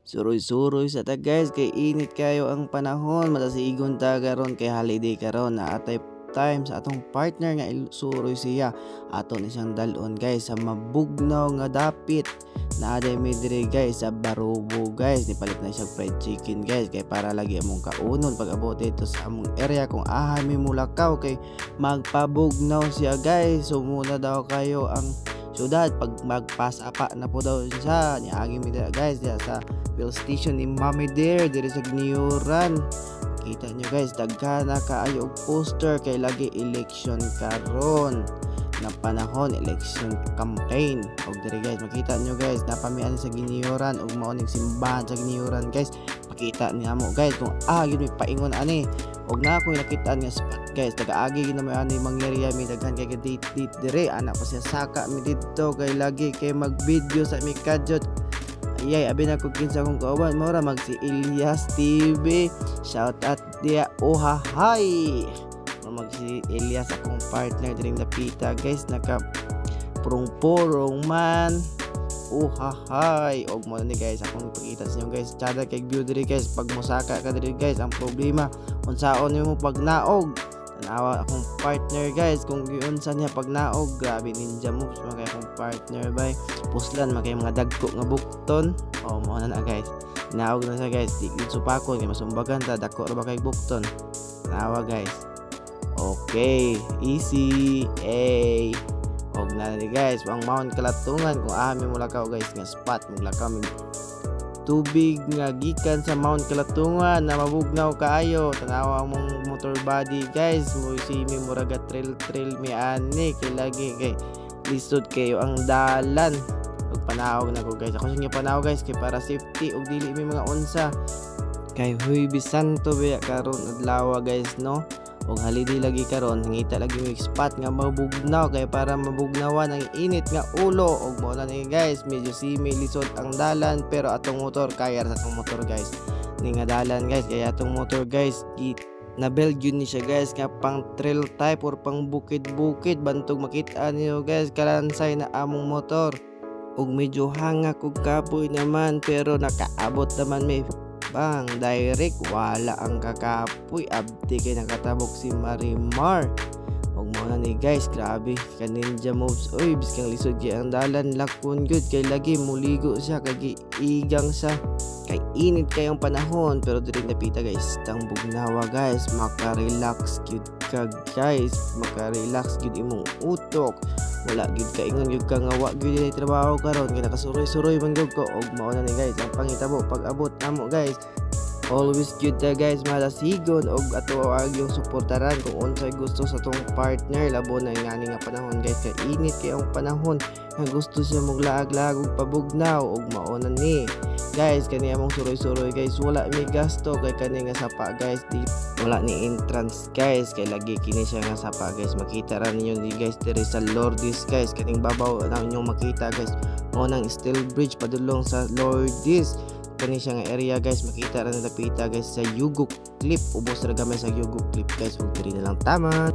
Suroy-suroy sa ta guys kay init kayo ang panahon matasigon ta karon kay holiday karon na atay time sa atong partner nga suroy siya aton isang dalon guys sa mabugnaw nga dapit na aday mi diri guys sa Barubo guys nipalit na siya fried chicken guys kay para lagi among kaunon pag abot dito sa among area kung ahay mi Mulakaw kay magpabugnaw siya guys so muna daw kayo ang syudad pag magpasapa na po daw siya niagi mi guys diya sa fill station ni Mami Dare diri sa Gniuran. Kita nyo guys daghan na kaayo og poster kay lagi election karon na panahon election campaign og diri guys makita nyo guys napamian sa Gniuran og mao ning simbahan sa Gniuran guys pakita niya mo guys kung gyud mi paingon ani og na ako nakita nga spot guys taga-agi na may ani mangyariya mi daghan kay date dire ana pa siya saka mi didto kay lagi kay mag video sa mi kadjot. Ayay, abi na ko kinsa kong kauban mora mag si Elias TV. Shout out dia. Ohahay. Mag si Elias akong partner diring napita guys naka purong-purong man. Ohahay. Og mo ni guys akong ipakita sa inyo guys. Tsada kay view diri guys pag mosaka ka diri guys ang problema unsaon nimo pag naog. Tanawa akong partner guys kung giunsa niya pag naog grabe ninja moves mga akong partner bay puslan mga mga dagko nga bukton mo na guys naog na siya guys di supakon kay masumbagan ta dako ra ba kay bukton tanawa guys okay easy og na ni guys ang Mount Kalatungan kung mi Mulakaw guys nga spot Mulakaw tubig nga gikan sa Mount Kalatungan na mabugnaw kaayo tanawa mong motor body guys mo si mi muraga trail mi ani kay lagi kay lisod kayo ang dalan og panawag na ko guys ako sa panawag guys kay para safety og dili mi mga unsa kay huy bisanto biya karon adlaw guys no og holiday lagi karon ngita lagi mo spot nga mabugnaw kay para mabugnawan ang init nga ulo og mo na ni guys medyo simi lisod ang dalan pero atong motor kaya sa atong motor guys ni nga dalan guys kaya atong motor guys na build yun ni siya guys nga pang trail type or pang bukid-bukid bantog makita niyo guys kalansay na among motor og medyo hangak og kapoy naman pero nakaabot naman may bang direct wala ang kakapoy abdi kay nakatabok si Marimar og mo na ni guys grabe ka ninja moves oy biskang lisod kay ang dalan lakon good kay lagi muligo siya kay igang sa kay init kayong panahon pero diri napita guys tang bugnawa guys maka-relax gyud ka guys maka-relax gyud imong utok wala gyud kaingon gyud ka nga wa gyud ni trabaho karon kay nakasuroy-suroy man gyud ko og mao na ni guys ang pangitabo pag abot namo guys always gyud ta guys malasigon og ato yung suportaran kung unsay gusto sa tong partner labo na ngani nga panahon guys kay init kay ang panahon nga gusto siya maglaag-laag og pabugnaw og mao na ni guys kani among suroy-suroy guys wala mi gasto kay kani nga sapa guys di wala ni entrance guys kay lagi kini siya nga sapa guys makita ra ninyo ni guys diri sa Lourdes guys kaning babaw na inyong makita guys mao nang steel bridge padulong sa Lourdes kani siya nga area guys makita ra nila pita guys sa Yugok Clip ubos ra gamay sa Yugok Clip guys ug diri na lang tama.